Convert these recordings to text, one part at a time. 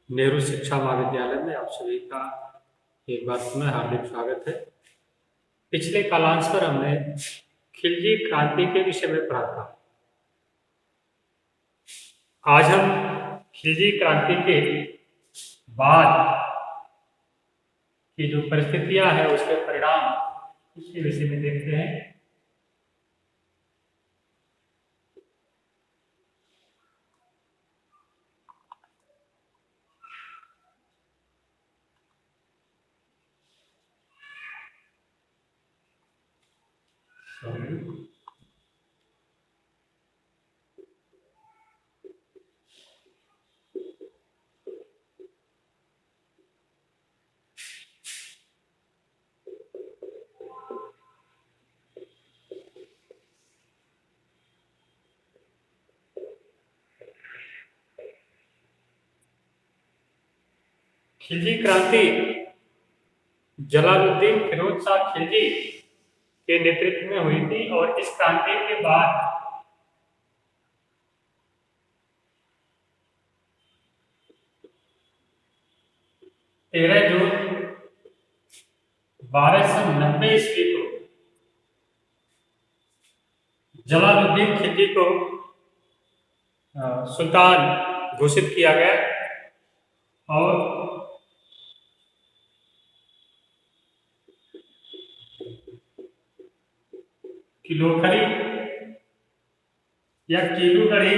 नेहरू शिक्षा महाविद्यालय में आप सभी का एक बार पुनः हार्दिक स्वागत है। पिछले कालांश पर हमने खिलजी क्रांति के विषय में पढ़ा था। आज हम खिलजी क्रांति के बाद की जो परिस्थितियां हैं उसके परिणाम उसके विषय में देखते हैं। खिलजी क्रांति जलालुद्दीन फिरोज शाह खिलजी के नेतृत्व में हुई थी और इस क्रांति के बाद 13 जून 1290 ईस्वी को जलालुद्दीन खिलजी को सुल्तान घोषित किया गया और किलोखरी या कीलूगढ़ी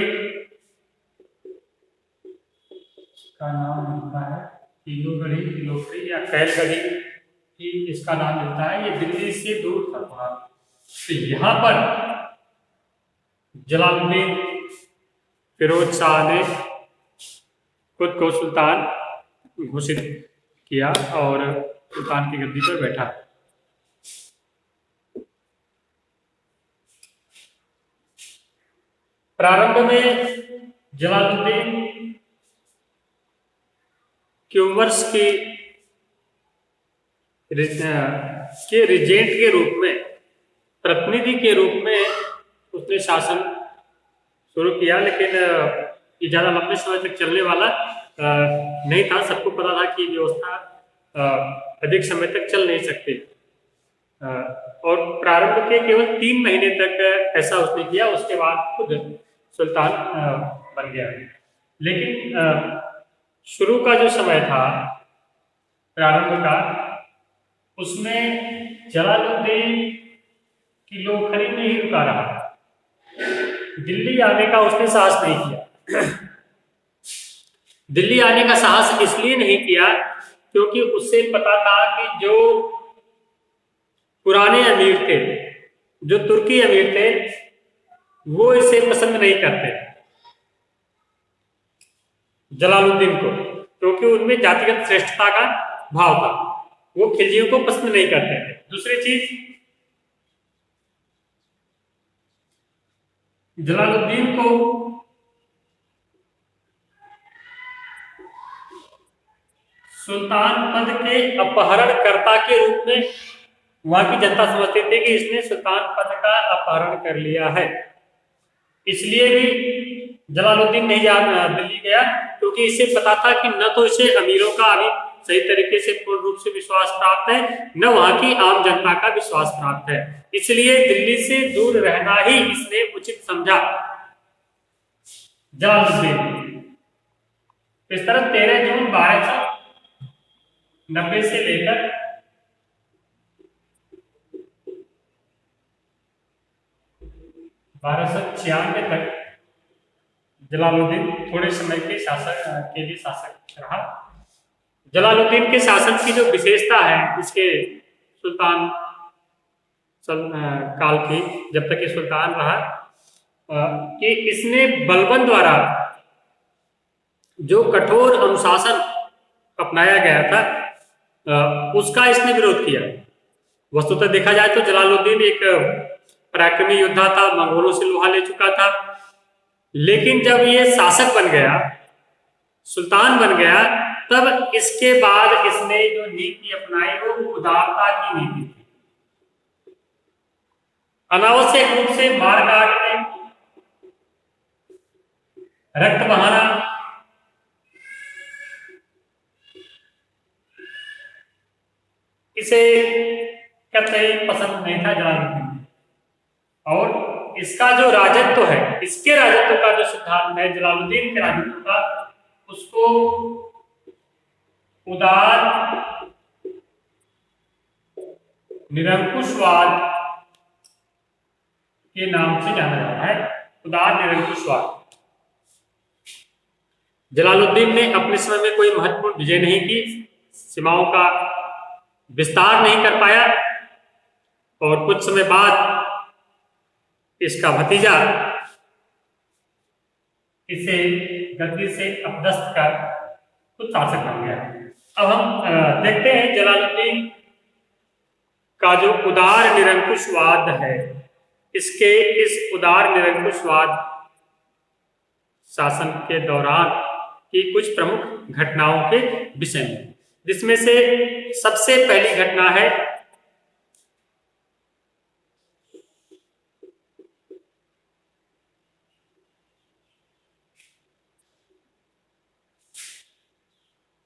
का नाम मिलता है। कीलूगढ़ी, किलोखरी या कैलगढ़ी की इसका नाम मिलता है। ये दिल्ली से दूर था थोड़ा। तो यहाँ पर जलालुद्दीन फिरोज शाह ने खुद को सुल्तान घोषित किया और सुल्तान की गद्दी पर बैठा। प्रारंभ में जलालुद्दीन क्यूमर्स के रिजेंट के रूप में, प्रतिनिधि के रूप में उसने शासन शुरू किया, लेकिन ये ज्यादा लंबे समय तक चलने वाला नहीं था। सबको पता था कि व्यवस्था अधिक समय तक चल नहीं सकती और प्रारंभ के केवल 3 महीने तक ऐसा उसने किया। उसके बाद खुद सुल्तान बन गया। लेकिन शुरू का जो समय था प्रारंभ का, उसमें जलालुद्दीन किलोखरी में ही रुका रहा। दिल्ली आने का उसने साहस नहीं किया। दिल्ली आने का साहस इसलिए नहीं किया क्योंकि उससे पता था कि जो पुराने अमीर थे, जो तुर्की अमीर थे, वो इसे पसंद नहीं करते जलालुद्दीन को, क्योंकि उनमें जातिगत श्रेष्ठता का भाव था। वो खिलजियों को पसंद नहीं करते थे। दूसरी चीज, जलालुद्दीन को सुल्तान पद के अपहरणकर्ता के रूप में वहां की जनता समझती थी कि इसने सुल्तान पद का अपहरण कर लिया है। इसलिए भी जलालुद्दीन नहीं दिल्ली गया, क्योंकि इसे पता था कि न तो इसे अमीरों का अभी सही तरीके से पूर्ण रूप से विश्वास प्राप्त है, न वहां की आम जनता का विश्वास प्राप्त है। इसलिए दिल्ली से दूर रहना ही इसने उचित समझा जलालुद्दीन। इस तरह 13 जून 1290 से लेकर 1296 तक जलालुद्दीन थोड़े समय के लिए शासक रहा। जलालुद्दीन के शासन की जो विशेषता है इसके सुल्तान काल की, जब तक ये सुल्तान रहा, कि इसने बलबन द्वारा जो कठोर अनुशासन अपनाया गया था उसका इसने विरोध किया। वस्तुतः देखा जाए तो जलालुद्दीन एक पराक्रमी योद्धा था, मंगोलों से लोहा ले चुका था, लेकिन जब ये शासक बन गया, सुल्तान बन गया, तब इसके बाद इसने जो नीति अपनाई वो उदारता की नीति थी। अनावश्यक रूप से मार काटने, रक्त बहाना, था जलालुद्दीन ने। और इसका जो राजत्व है, इसके राजत्व का जो सिद्धांत है जलालुद्दीन के राजत्व का, उसको उदार निरंकुशवाद के नाम से जाना जाता है। उदार निरंकुशवाद। जलालुद्दीन ने अपने समय में कोई महत्वपूर्ण विजय नहीं की, सीमाओं का विस्तार नहीं कर पाया, और कुछ समय बाद इसका भतीजा इसे गद्दी से अपदस्थ कर खुद शासक बन गया। अब हम देखते हैं जलालुद्दीन का जो उदार निरंकुशवाद है, इसके इस उदार निरंकुशवाद शासन के दौरान की कुछ प्रमुख घटनाओं के विषय में, जिसमें से सबसे पहली घटना है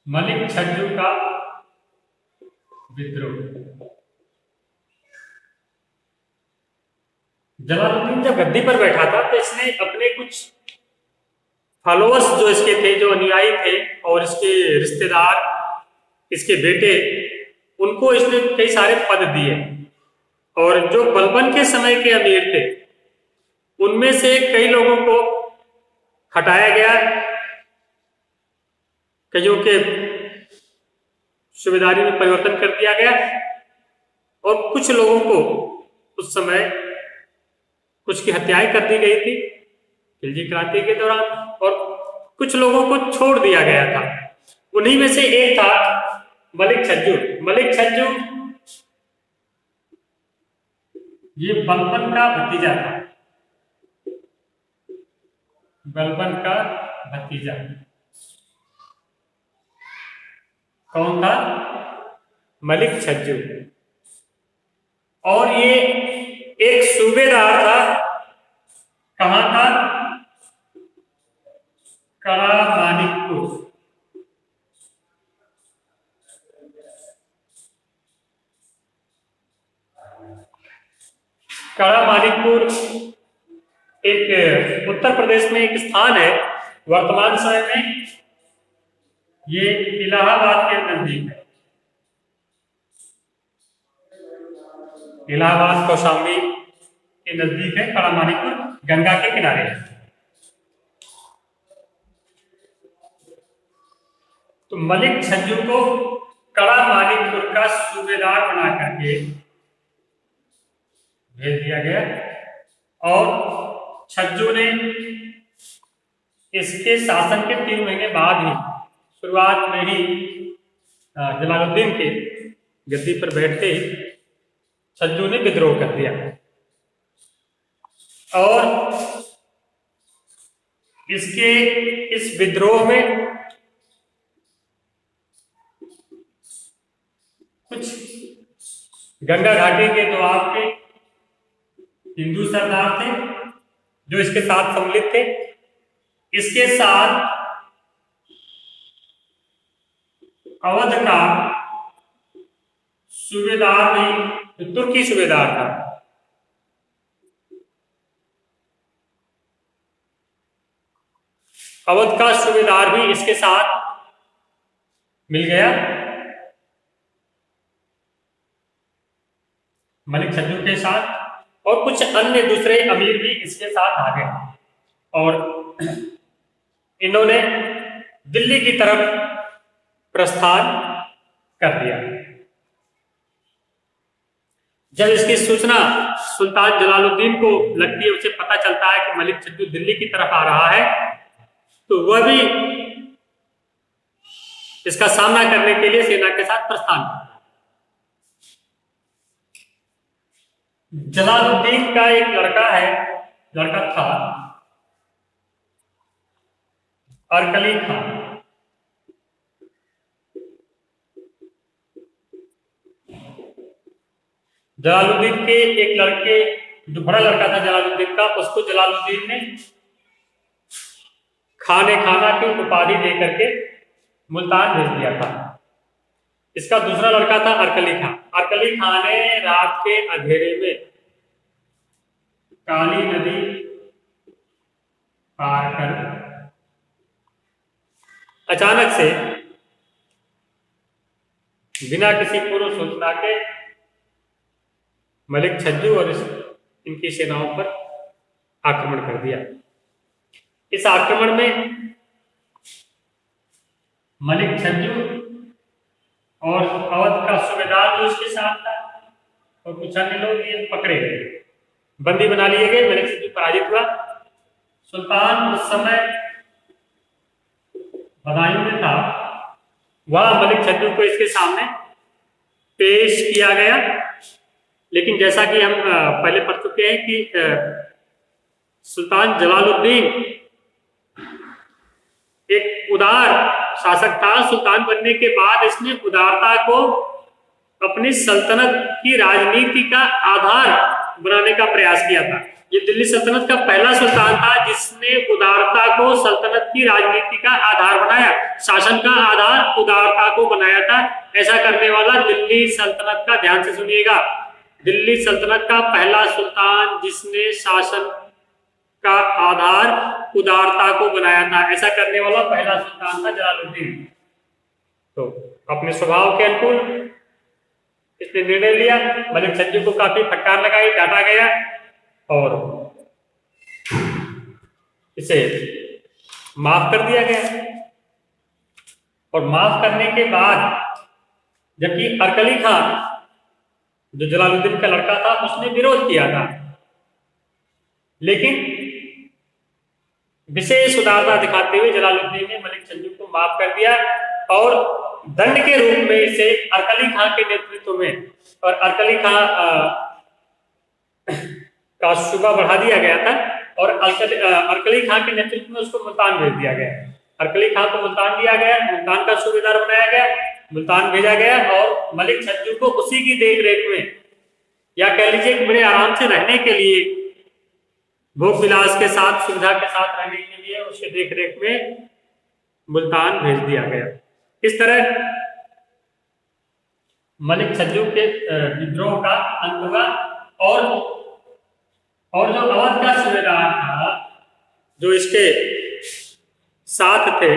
मलिक छज्जू का विद्रोह। जलालुद्दीन जब गद्दी पर बैठा था तो इसने अपने कुछ फॉलोअर्स जो इसके थे, जो अनुयायी थे, और इसके रिश्तेदार, इसके बेटे, उनको इसने कई सारे पद दिए। और जो बलबन के समय के अमीर थे उनमें से कई लोगों को हटाया गया, कईयों के सूबेदारी में परिवर्तन कर दिया गया, और कुछ लोगों को उस समय कुछ की हत्याएं कर दी गई थी खिलजी क्रांति के दौरान, और कुछ लोगों को छोड़ दिया गया था। उन्हीं में से एक था मलिक छज्जू। मलिक छज्जू ये बलबन का भतीजा था। बलबन का भतीजा कौन था? मलिक छज्जू। और ये एक सूबेदार था। कहां था? करामानिकपुर। करामानिकपुर एक उत्तर प्रदेश में एक स्थान है। वर्तमान समय में ये इलाहाबाद के नजदीक है। इलाहाबाद कौशाम्बी के नजदीक है करामानिकपुर, गंगा के किनारे है। तो मलिक छज्जू को करामानिकपुर का सूबेदार बना करके भेज दिया गया, और छज्जू ने इसके शासन के 3 महीने बाद ही, शुरुआत में ही जलालुद्दीन के गद्दी पर बैठते ही छज्जू ने विद्रोह कर दिया। और इसके इस विद्रोह में कुछ गंगा घाटी के दोआब के हिंदू सरदार थे जो इसके साथ सम्मिलित थे। इसके साथ अवध का सूबेदार भी, तुर्की सूबेदार था, अवध का सूबेदार भी इसके साथ मिल गया। मलिक छज्जू के साथ, और कुछ अन्य दूसरे अमीर भी इसके साथ आ गए, और इन्होंने दिल्ली की तरफ प्रस्थान कर दिया। जब इसकी सूचना सुल्तान जलालुद्दीन को लगती है, उसे पता चलता है कि मलिक छज्जू दिल्ली की तरफ आ रहा है, तो वह भी इसका सामना करने के लिए सेना के साथ प्रस्थान करता है। जलालुद्दीन का एक लड़का था अरकली खान। जलालुद्दीन के एक लड़के, जो बड़ा लड़का था जलालुद्दीन का, उसको जलालुद्दीन ने खाने खाना की उपाधि देकर के मुल्तान भेज दिया था। इसका दूसरा लड़का था अरकली खां। अरकली खां ने रात के अंधेरे में काली नदी पार कर अचानक से बिना किसी पूर्व सूचना के मलिक छज्जू और इनकी सेनाओं पर आक्रमण कर दिया। इस आक्रमण में मलिक छज्जू और अवध का सूबेदार जो इसके साथ था और कुछ अन्य लोग ये पकड़े गए, बंदी बना लिए गए। मलिक छज्जू पराजित हुआ। सुल्तान उस समय बदायूं में था, वह मलिक छज्जू को इसके सामने पेश किया गया। लेकिन जैसा कि हम पहले पढ़ चुके हैं कि सुल्तान जलालुद्दीन एक उदार शासक था। सुल्तान बनने के बाद इसने उदारता को अपनी सल्तनत की राजनीति का आधार बनाने का प्रयास किया था। ये दिल्ली सल्तनत का पहला सुल्तान था जिसने उदारता को सल्तनत की राजनीति का आधार बनाया, शासन का आधार उदारता को बनाया था। ऐसा करने वाला दिल्ली सल्तनत का, ध्यान से सुनिएगा, दिल्ली सल्तनत का पहला सुल्तान जिसने शासन का आधार उदारता को बनाया था, ऐसा करने वाला पहला सुल्तान था जलालुद्दीन। तो अपने स्वभाव के अनुकूल इसने निर्णय लिया। मलिक छज्जू को काफी फटकार लगाई, डांटा गया और इसे माफ कर दिया गया। और माफ करने के बाद जबकि अरकली खां जो जलालुद्दीन का लड़का था उसने विरोध किया था, लेकिन विशेष उदारता दिखाते हुए जलालुद्दीन ने मलिक छज्जू को माफ कर दिया और दंड के रूप में इसे अरकली खां के नेतृत्व में, और अरकली खां का सूबा बढ़ा दिया गया था और अरकली खां के नेतृत्व में उसको मुल्तान भेज दिया गया। अरकली खां को मुल्तान दिया गया, मुल्तान का सूबेदार बनाया गया, मुल्तान भेजा गया और मलिक छज्जू को उसी की देख रेख में, या कह लीजिए कि बड़े आराम से रहने के लिए, भोग विलास के साथ, सुविधा के साथ रहने के लिए उसके देख रेख में मुल्तान भेज दिया गया। इस तरह मलिक छज्जू के विद्रोह का अंत हुआ। और जो अवध का सूबेदार था, जो इसके साथ थे,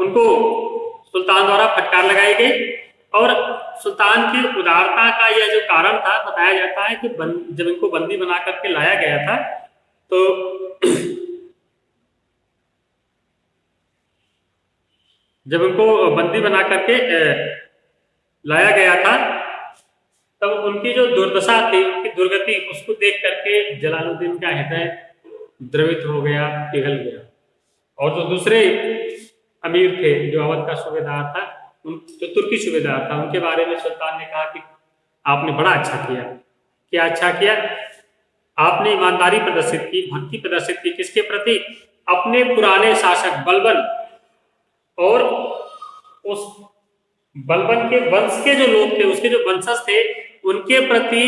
उनको सुल्तान द्वारा फटकार लगाई गई। और सुल्तान की उदारता का यह जो कारण था, बताया जाता है कि जब इनको बंदी बना करके लाया गया था तो जब इनको बंदी बना करके लाया गया था तब उनकी जो दुर्दशा थी, उनकी दुर्गति, उसको देख करके जलालुद्दीन का हृदय द्रवित हो गया, पिघल गया। और जो दूसरे अमीर थे, जो अवध का सूबेदार था, जो तुर्की सूबेदार था, उनके बारे में सुल्तान ने कहा कि आपने बड़ा अच्छा किया। क्या अच्छा किया? आपने ईमानदारी प्रदर्शित की, भक्ति प्रदर्शित की। किसके प्रति? अपने पुराने शासक बलबन और उस बलबन के वंश के जो लोग थे, उसके जो वंशज थे, उनके प्रति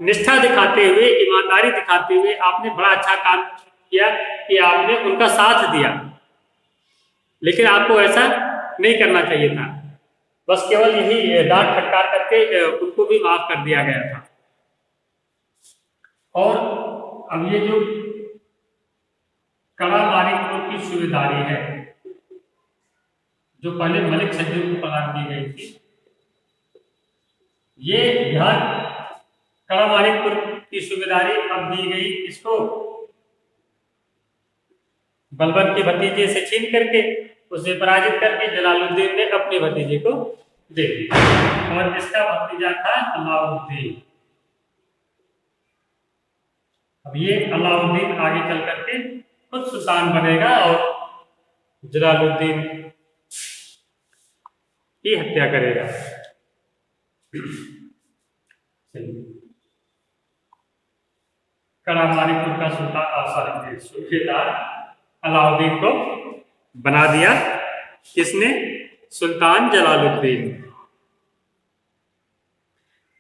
निष्ठा दिखाते हुए, ईमानदारी दिखाते हुए आपने बड़ा अच्छा काम किया कि आपने उनका साथ दिया। लेकिन आपको ऐसा नहीं करना चाहिए था। बस केवल यही डांट फटकार करके उनको भी माफ कर दिया गया था। और अब ये जो कड़ा मानिकपुर की सूबेदारी है, जो पहले मलिक छज्जू को प्रदान की गई थी, ये ध्यान कड़ा मानिकपुर की सूबेदारी अब दी गई इसको बलबन के भतीजे से छीन करके, उसे पराजित करके जलालुद्दीन ने अपने भतीजे को दे दिया। और इसका भतीजा था अलाउद्दीन। अब ये अलाउद्दीन आगे चल करके खुद सुल्तान बनेगा और जलालुद्दीन की हत्या करेगा। कड़ा मानिकपुर का सुल्तान सूबेदार अलाउद्दीन को बना दिया किसने? सुल्तान जलालुद्दीन।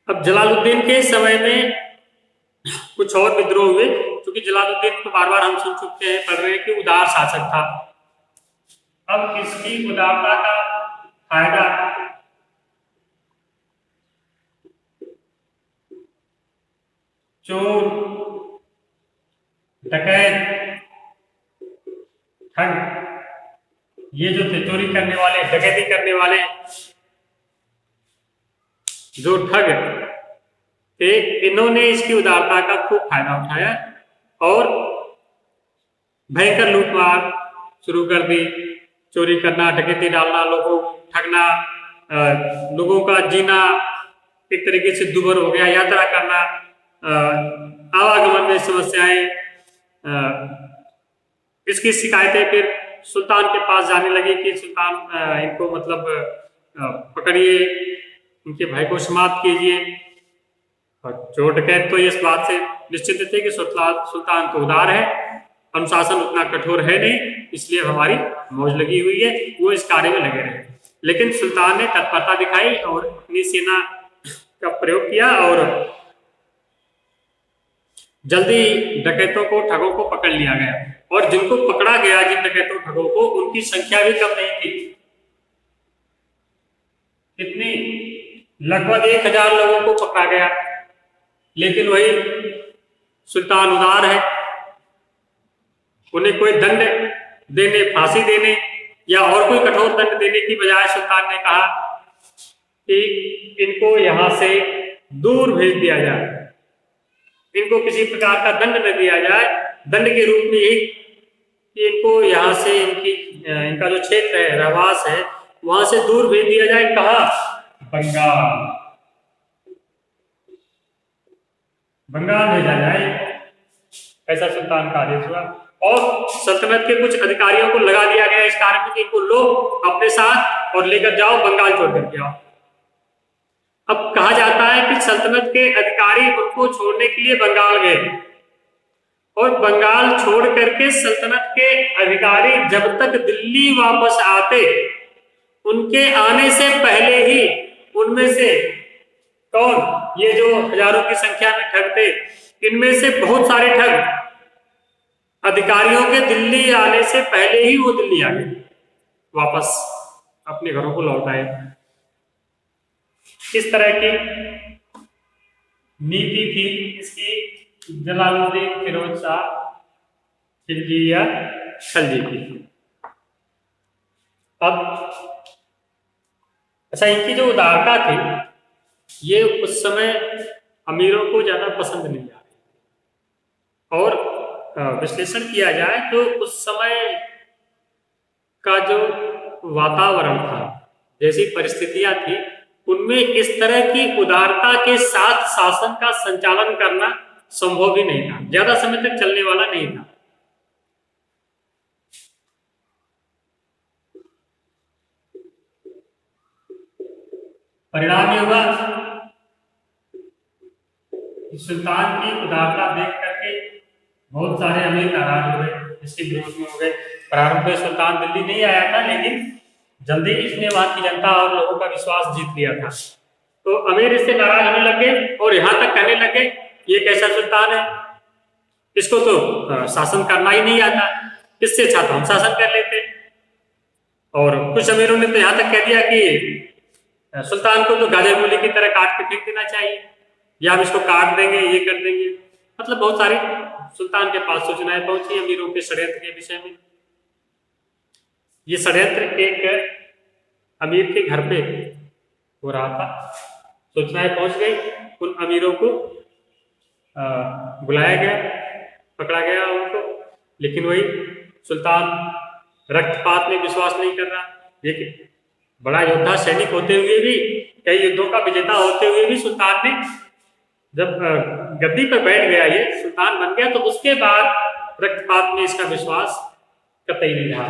अब जलालुद्दीन के समय में कुछ और विद्रोह हुए। क्योंकि जलालुद्दीन को बार बार हम सुन चुके हैं, पढ़ रहे हैं कि उदार शासक था। अब इसकी उदारता का फायदा चोर, डकैत, ठग, ये जो थे चोरी करने वाले, डकैती करने वाले जो ठग थे, इन्होंने इसकी उदारता का खूब फायदा उठाया और भयंकर लूटमार शुरू कर दी। चोरी करना, डकैती डालना, लोगों को ठगना, लोगों का जीना एक तरीके से दुभर हो गया, यात्रा करना, आवागमन में समस्याएं, इसकी शिकायतें फिर सुल्तान के पास जाने लगी कि सुल्तान इनको मतलब पकड़िए, उनके भय को समाप्त कीजिए। और चोर डकैत तो इस बात से निश्चित थे कि सुल्तान तो उदार है, अनुशासन उतना कठोर है नहीं, इसलिए हमारी मौज लगी हुई है, वो इस कार्य में लगे रहे। लेकिन सुल्तान ने तत्परता दिखाई और अपनी सेना का प्रयोग किया और जल्दी डकैतों को, ठगों को पकड़ लिया गया। और जिनको पकड़ा गया, जिन डकैतों ठगों को, उनकी संख्या भी कम नहीं थी। कितनी? लगभग 1000 लोगों को पकड़ा गया। लेकिन वही सुल्तान उदार है, उन्हें कोई दंड देने, फांसी देने या और कोई कठोर दंड देने की बजाय सुल्तान ने कहा कि इनको यहां से दूर भेज दिया जाए, इनको किसी प्रकार का दंड न दिया जाए। दंड के रूप में यही कि इनको यहां से इनका जो क्षेत्र है, रहवास है, वहां से दूर भेज दिया जाए। कहा? बंगाल। बंगाल भेजा जाए, ऐसा सुल्तान का आदेश हुआ। और सल्तनत के कुछ अधिकारियों को लगा दिया गया इस कार्य में कि इनको लो अपने साथ और लेकर जाओ, बंगाल छोड़ करके आओ। अब कहा जाता है कि सल्तनत के अधिकारी उनको छोड़ने के लिए बंगाल गए और बंगाल छोड़ करके सल्तनत के अधिकारी जब तक दिल्ली वापस आते, उनके आने से पहले ही उनमें से कौन, ये जो हजारों की संख्या में ठग थे, इनमें से बहुत सारे ठग अधिकारियों के दिल्ली आने से पहले ही वो दिल्ली आ गए, वापस अपने घरों को लौट आए। इस तरह की नीति थी इसकी जलालुद्दीन फिरोज शाह खिलजी या खलजी की। अब अच्छा, इनकी जो उदारता थी, ये उस समय अमीरों को ज्यादा पसंद नहीं आ रही। और विश्लेषण किया जाए तो उस समय का जो वातावरण था, जैसी परिस्थितियां थी, उनमें इस तरह की उदारता के साथ शासन का संचालन करना संभव ही नहीं था, ज्यादा समय तक चलने वाला नहीं था। परिणाम ये हुआ कि सुल्तान की उदारता देख करके बहुत सारे अमीर नाराज हो गए, इसके विरोध में हो गए। प्रारंभ में सुल्तान दिल्ली नहीं आया था, लेकिन जल्दी इसने वहां की जनता और लोगों का विश्वास जीत लिया था। तो अमीर इससे नाराज होने लगे और यहां तक कहने लगे, ये कैसा सुल्तान है, इसको तो शासन करना ही नहीं आता, इससे अच्छा तो हम शासन कर लेते। और कुछ अमीरों ने तो यहां तक कह दिया कि सुल्तान को तो गाजर मूली की तरह काट के फेंक देना चाहिए, या हम इसको काट देंगे, ये कर देंगे। मतलब बहुत सारे सुल्तान के पास सूचनाएं पहुंची अमीरों के षड्यंत्र के विषय में। ये षड्यंत्र एक अमीर के घर पे हो रहा था, सूचनाएं पहुंच गई, उन अमीरों को बुलाया गया, पकड़ा गया उनको। लेकिन वही सुल्तान रक्तपात में विश्वास नहीं कर रहा। देखिए, बड़ा योद्धा सैनिक होते हुए भी, कई युद्धों का विजेता होते हुए भी, सुल्तान ने जब गद्दी पर बैठ गया, ये सुल्तान बन गया, तो उसके बाद रक्तपात में इसका विश्वास कतई नहीं रहा।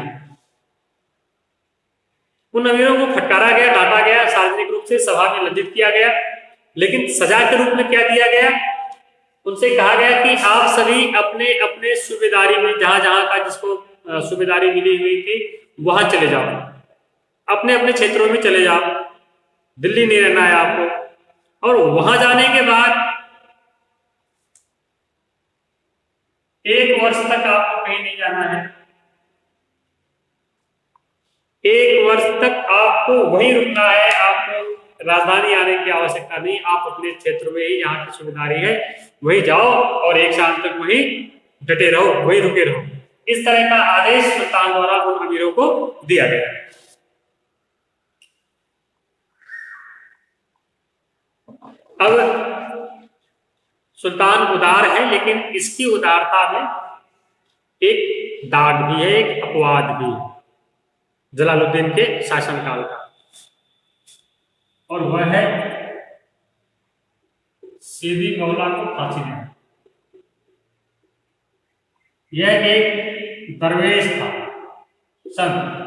उन अमीरों को फटकारा गया, डांटा गया, सार्वजनिक रूप से सभा में लज्जित किया गया। लेकिन सजा के रूप में क्या दिया गया? उनसे कहा गया कि आप सभी अपने अपने सूबेदारी में, जहां जहां का जिसको सूबेदारी मिली हुई थी, वहां चले जाओ, अपने अपने क्षेत्रों में चले जाओ, दिल्ली नहीं रहना है आपको। और वहां जाने के बाद एक वर्ष तक आपको कहीं नहीं जाना है, एक वर्ष तक आपको वहीं रुकना है, आपको राजधानी आने की आवश्यकता नहीं, आप अपने क्षेत्र में ही यहाँ की सुविधारी है वहीं जाओ और एक साल तक वहीं डटे रहो, वहीं रुके रहो। इस तरह का आदेश सुल्तान द्वारा उन अमीरों को दिया गया। अब सुल्तान उदार है, लेकिन इसकी उदारता में एक दाग भी है, एक अपवाद भी है जलालुद्दीन के शासनकाल का, और वह है सीदी मौला को फांसी देना। यह एक दरवेश था, संत,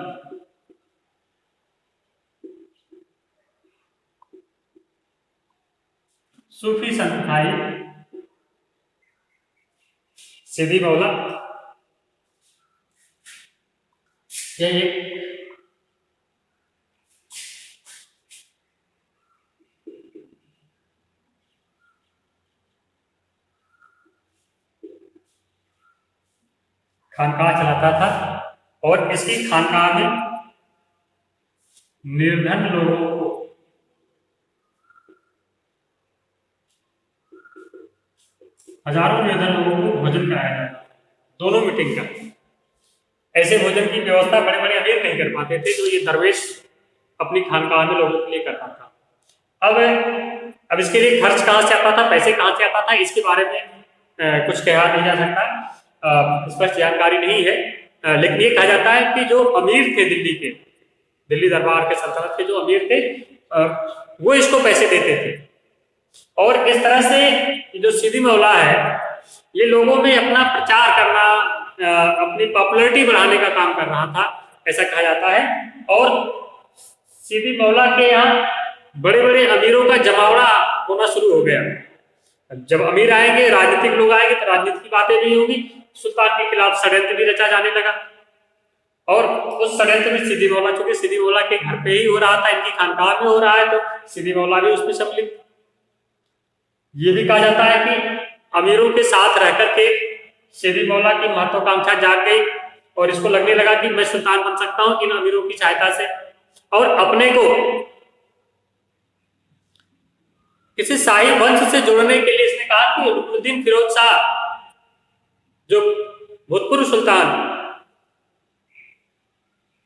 सूफी संत था ये सीदी मौला। यह एक खानकाह चलाता था और इसी खानकाह में निर्धन लोगों को हजारों निर्धन लोगों को भोजन कराया जाता, दोनों मीटिंग का। ऐसे भोजन की व्यवस्था बड़े बड़े अमीर नहीं कर पाते थे, जो ये दरवेश अपनी खानकाह में लोगों के लिए करता था। अब इसके लिए खर्च कहाँ से आता था, पैसे कहाँ से आता था, इसके बारे में कुछ कहा नहीं जा सकता, स्पष्ट जानकारी नहीं है। लेकिन ये कहा जाता है कि जो अमीर थे दिल्ली दरबार के सल्तनत के जो अमीर थे, वो इसको पैसे देते थे। और इस तरह से जो सीदी मौला है, ये लोगों में अपना प्रचार करना, अपनी पॉपुलैरिटी बढ़ाने का काम कर रहा था, ऐसा कहा जाता है। और सीदी मौला के यहाँ बड़े बड़े अमीरों का जमावड़ा होना शुरू हो गया। जब अमीर आएंगे, राजनीतिक लोग आएंगे, तो राजनीति की बातें भी होंगी, सुल्तान के खिलाफ षड्यंत्र भी रचा जाने लगा। और उस षड्यंत्र में सीदी मौला, चूंकि सीदी मौला के घर पे ही हो रहा था, इनकी खानकाह में हो रहा है, तो सीदी मौला भी उसमें सम्मिलित। ये भी कहा जाता है कि अमीरों के साथ रह करके सीदी मौला की महत्वाकांक्षा जाग गई और इसको लगने लगा कि मैं सुल्तान बन सकता हूं इन अमीरों की सहायता से। और अपने को किसी शाही वंश से जोड़ने के लिए इसने कहा कि रुकनुद्दीन फिरोज शाह, जो भूतपूर्व सुल्तान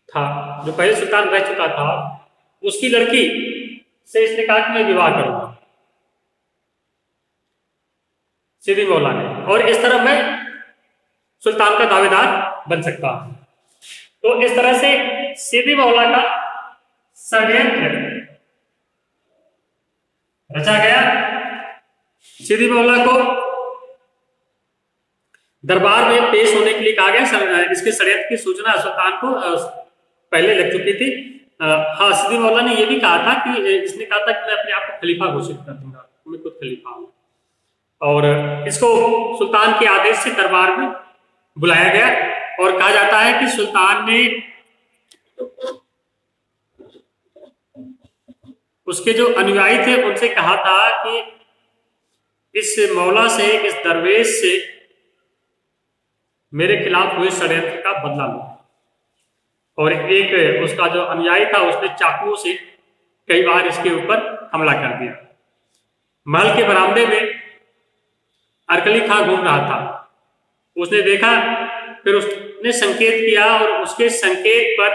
था, जो पहले सुल्तान रह चुका था, उसकी लड़की से इसने कहा कि मैं विवाह करूंगा, सीदी मौला ने, और इस तरह मैं सुल्तान का दावेदार बन सकता हूं। तो इस तरह से सीदी मौला का षड्यंत्र रचा गया। सीदी मौला को दरबार में पेश होने के लिए कहा गया। इसके षड्यंत्र की सूचना सुल्तान को पहले लग चुकी थी। हाँ, सीदी मौला ने यह भी कहा था कि इसने कहा था कि मैं अपने आप को खलीफा घोषित कर दूंगा, मैं खुद खलीफा हूं। और इसको सुल्तान के आदेश से दरबार में बुलाया गया और कहा जाता है कि सुल्तान ने उसके जो अनुयायी थे उनसे कहा था कि इस मौला से, इस दरवेश से मेरे खिलाफ हुए षड्यंत्र का बदला लो। और एक उसका जो अनुयायी था, उसने चाकुओं से कई बार इसके ऊपर हमला कर दिया। महल के बरामदे में अरकली खां घूम रहा था, उसने देखा, फिर उसने संकेत किया और उसके संकेत पर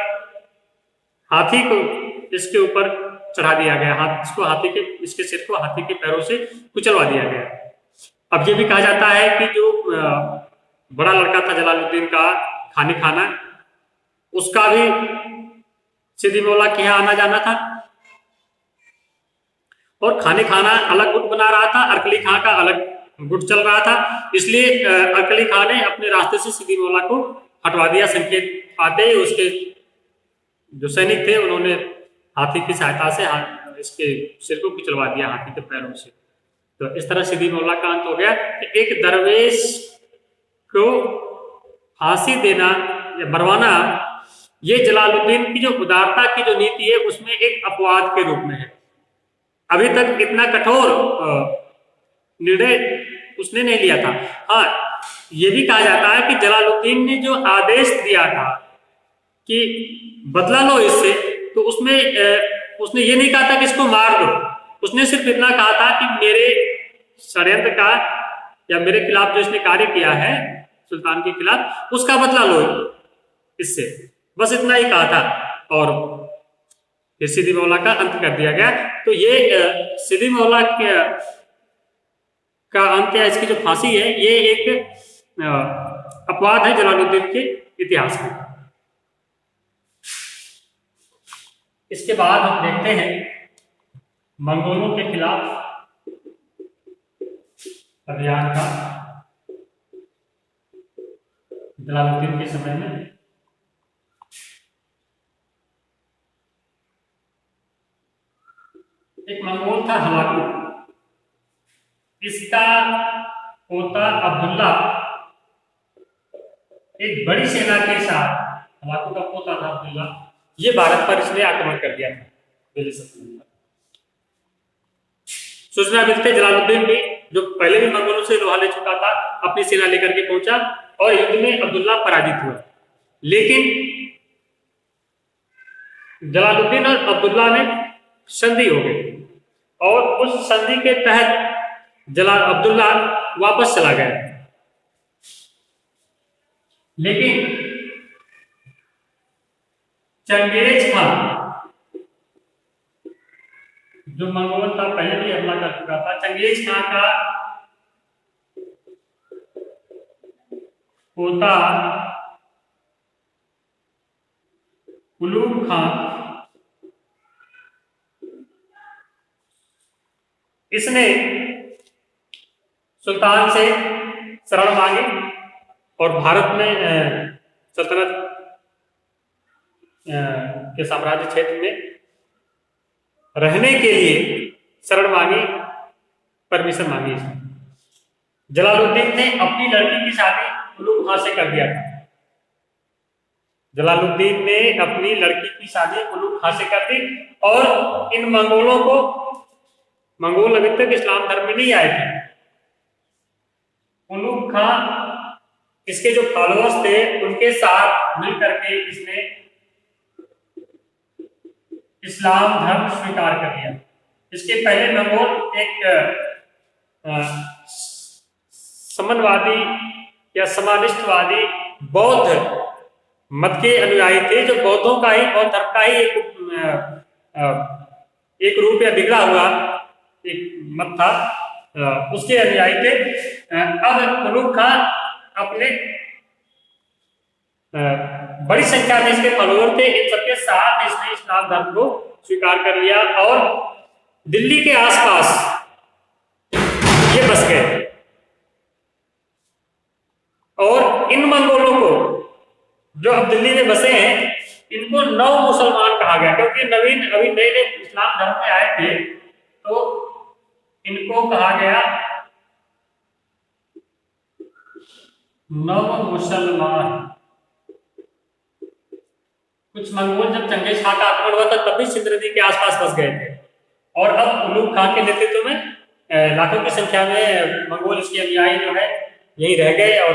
हाथी को इसके ऊपर चढ़ा दिया गया। इसके सिर को हाथी के पैरों से कुचलवा दिया गया। अब ये भी कहा जाता है कि जो बड़ा लड़का था जलालुद्दीन का, खानी खाना, उसका भी सीदी मौला के यहाँ आना जाना था और खाने खाना अलग गुट बना रहा था, अरकली खां का अलग गुट चल रहा था। इसलिए अरकली खां ने अपने रास्ते से सीदी मौला को हटवा दिया। संकेत पाते ही उसके जो सैनिक थे उन्होंने हाथी की सहायता से इसके सिर को कुचलवा दिया हाथी के पैरों से। तो इस तरह सीदी मौला का अंत हो गया। कि एक दरवेश को फांसी देना या मरवाना, ये जलालुद्दीन की जो उदारता की जो नीति है उसमें एक अपवाद के रूप में है। अभी तक इतना कठोर निर्णय उसने नहीं लिया था। हाँ, ये भी कहा जाता है कि जलालुद्दीन ने जो आदेश दिया था कि बदला लो इससे, तो उसमें उसने ये नहीं कहा था कि इसको मार दो, उसने सिर्फ इतना कहा था कि मेरे षड्यंत्र का या मेरे खिलाफ जो इसने कार्य किया है सुल्तान के खिलाफ, उसका बदला लो इससे, बस इतना ही कहा था। और फिर सिद्दी मौला का अंत कर दिया गया। तो ये सिद्दी मौला का अंत या इसकी जो फांसी है, ये एक अपवाद है जलालुद्दीन के इतिहास में। इसके बाद हम देखते हैं मंगोलों के खिलाफ अभियान का जलालुद्दीन के समय में। एक मंगोल था हलाकू, इसका पोता अब्दुल्ला एक बड़ी सेना के साथ, हलाकू का पोता था अब्दुल्ला, ये भारत पर इसने आक्रमण कर दिया था दिल्ली सल्तनत पर। सूचना मिलते जलालुद्दीन भी, जो पहले भी मंगोलों से लोहा ले चुका था, अपनी सेना लेकर के पहुंचा और युद्ध में अब्दुल्ला पराजित हुआ। लेकिन जलालुद्दीन और अब्दुल्ला में संधि हो गई और उस संधि के तहत अब्दुल्ला वापस चला गया। लेकिन चंगेज खान, जो मंगोल था, पहले भी हमला कर चुका था, चंगेज खान का पोता उलूग खान, इसने सुल्तान से शरण मांगी और भारत में सल्तनत के साम्राज्य क्षेत्र में रहने के लिए शरण मांगी, परमिशन मांगी इसने। जलालुद्दीन ने अपनी लड़की की शादी उलूग खां से कर दिया था। जलालुद्दीन ने अपनी लड़की की शादी उलूग खां से कर दी और इन मंगोलों को, मंगोल अभी तक इस्लाम धर्म में नहीं आए थे, उलूग खां इसके जो फॉलोअर्स थे उनके साथ मिलकर के इसने इस्लाम धर्म स्वीकार कर लिया। इसके पहले मंगोल एक समनवादी या समानिष्ठवादी बौद्ध मत के अनुयायी थे, जो बौद्धों का ही, बौद्ध धर्म का ही एक रूप या बिगड़ा हुआ एक मत था, उसके अनुयायी थे। अब उलूग खां अपने बड़ी संख्या में इसके फॉलोअर थे, इन सबके साथ इसने इस्लाम धर्म को स्वीकार कर लिया और दिल्ली के आसपास ये बस गए। और इन मंगोलों को, जो अब दिल्ली में बसे हैं, इनको नव मुसलमान कहा गया, क्योंकि नवीन अभी नए नए इस्लाम धर्म में आए थे, तो इनको कहा गया नव मुसलमान। कुछ मंगोल जब चंगेज खां का आक्रमण हुआ था तब भी सिंध नदी के आसपास बस गए थे, और अब उलूग खां के नेतृत्व में लाखों की संख्या में मंगोल इसके अनुयायी जो है यही रह गए और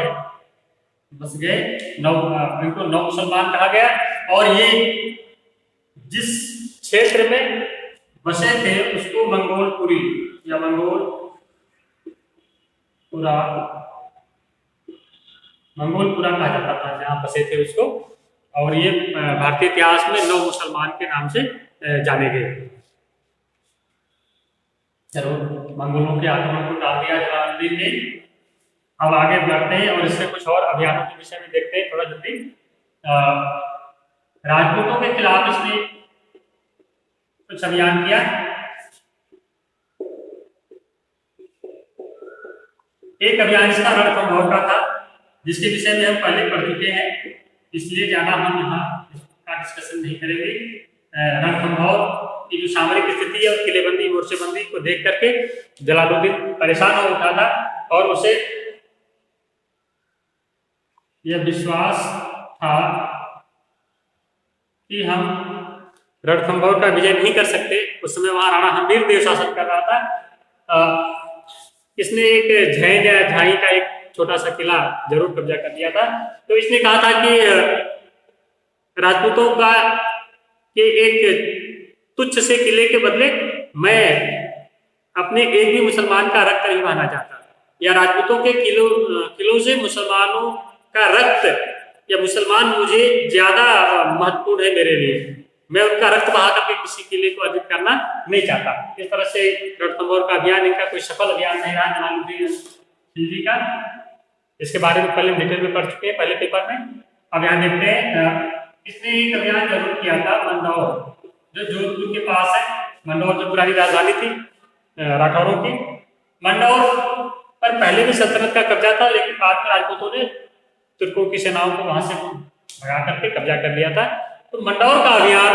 बस गए। इनको नौ मुसलमान कहा गया। और ये जिस क्षेत्र में बसे थे उसको मंगोलपुरी या मंगोलपुरा कहा जाता था, जहां बसे थे उसको। और ये भारतीय इतिहास में नौ मुसलमान के नाम से जाने गए। चलो, मंगोलों के आक्रमण को टाल दिया जलालुद्दीन ने। अब आगे बढ़ते हैं और इससे कुछ और अभियानों के विषय में देखते हैं थोड़ा जल्दी। राजपूतों के खिलाफ इसने कुछ अभियान किया। एक अभियान इसका रणथंभौर का था, जिसके विषय में हम पहले पढ़ चुके हैं, इसलिए ज्यादा हम यहाँ इसका डिस्कशन नहीं करेंगे। रणथंभौर की जो सामरिक स्थिति है और किलेबंदी, मोर्चेबंदी को देख करके जलालुद्दीन परेशान हो उठा था और उसे यह विश्वास था कि हम रणथंभौर का विजय नहीं कर सकते। उस समय वहां राणा हम्मीर देव शासन कर रहा था। इसने एक झैन या झाई का एक छोटा सा किला जरूर कब्जा कर लिया था। तो इसने कहा था कि राजपूतों का के एक तुच्छ से किले के बदले मैं अपने एक भी मुसलमान का रक्त नहीं बहाना चाहता, या राजपूतों के किलों से मुसलमानों का रक्त या मुसलमान मुझे ज्यादा महत्वपूर्ण है मेरे लिए, मैं उनका रक्त बहा करके किसी किले को अर्जित करना नहीं चाहता। इस तरह से रणथंभौर का अभियान इनका कोई सफल अभियान नहीं रहा जलालुद्दीन खिलजी का। इसके बारे में पहले डिटेल में पढ़ चुके हैं पहले पेपर में। अब यहाँ देखते हैं इसने एक अभियान जरूर किया था मंदौर, जो जोधपुर के पास है। मंदौर जो पुरानी राजधानी थी राठौरों की। मंदौर पर पहले भी सल्तनत का कब्जा था, लेकिन बाद में राजपूतों ने तुर्कों की सेनाओं को वहां से भगा करके कब्जा कर लिया था। तो मंदौर का अभियान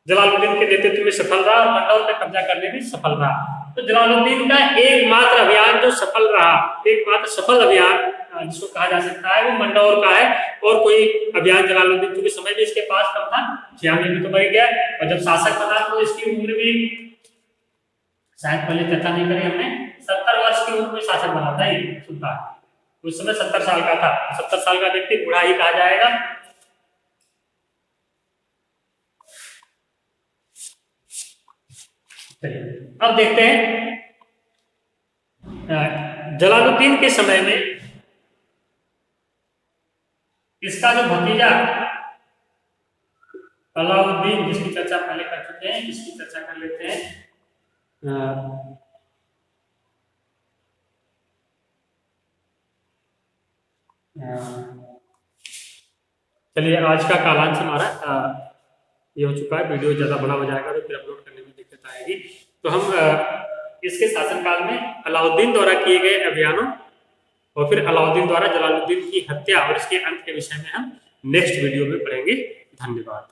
जलालुद्दीन के नेतृत्व में सफल रहा और मंदौर पे कब्जा करने में सफल रहा। तो जलालुद्दीन का एकमात्र अभियान जो सफल रहा, एकमात्र सफल अभियान जिसको कहा जा सकता है, वो मंदौर का है। और कोई अभियान जलालुद्दीन के समय भी इसके पास कम था, 6 में भी तो मर गया, और जब शासक बना तो इसकी उम्र भी शायद पहले चर्चा नहीं करी हमने, 70 वर्ष की उम्र में शासक बना था ये सुल्तान। उस समय 70 साल का था। 70 साल का व्यक्ति बूढ़ा ही कहा जाएगा। अब देखते हैं जलालुद्दीन के समय में इसका जो भतीजा अलाउद्दीन, जिसकी चर्चा पहले कर चुके हैं, इसकी चर्चा कर लेते हैं। चलिए, आज का कालांश हमारा ये हो चुका है। वीडियो ज़्यादा बड़ा हो जाएगा तो फिर अपलोड करने में दिक्कत आएगी। तो हम इसके शासनकाल में अलाउद्दीन द्वारा किए गए अभियानों और फिर अलाउद्दीन द्वारा जलालुद्दीन की हत्या और इसके अंत के विषय में हम नेक्स्ट वीडियो में पढ़ेंगे। धन्यवाद।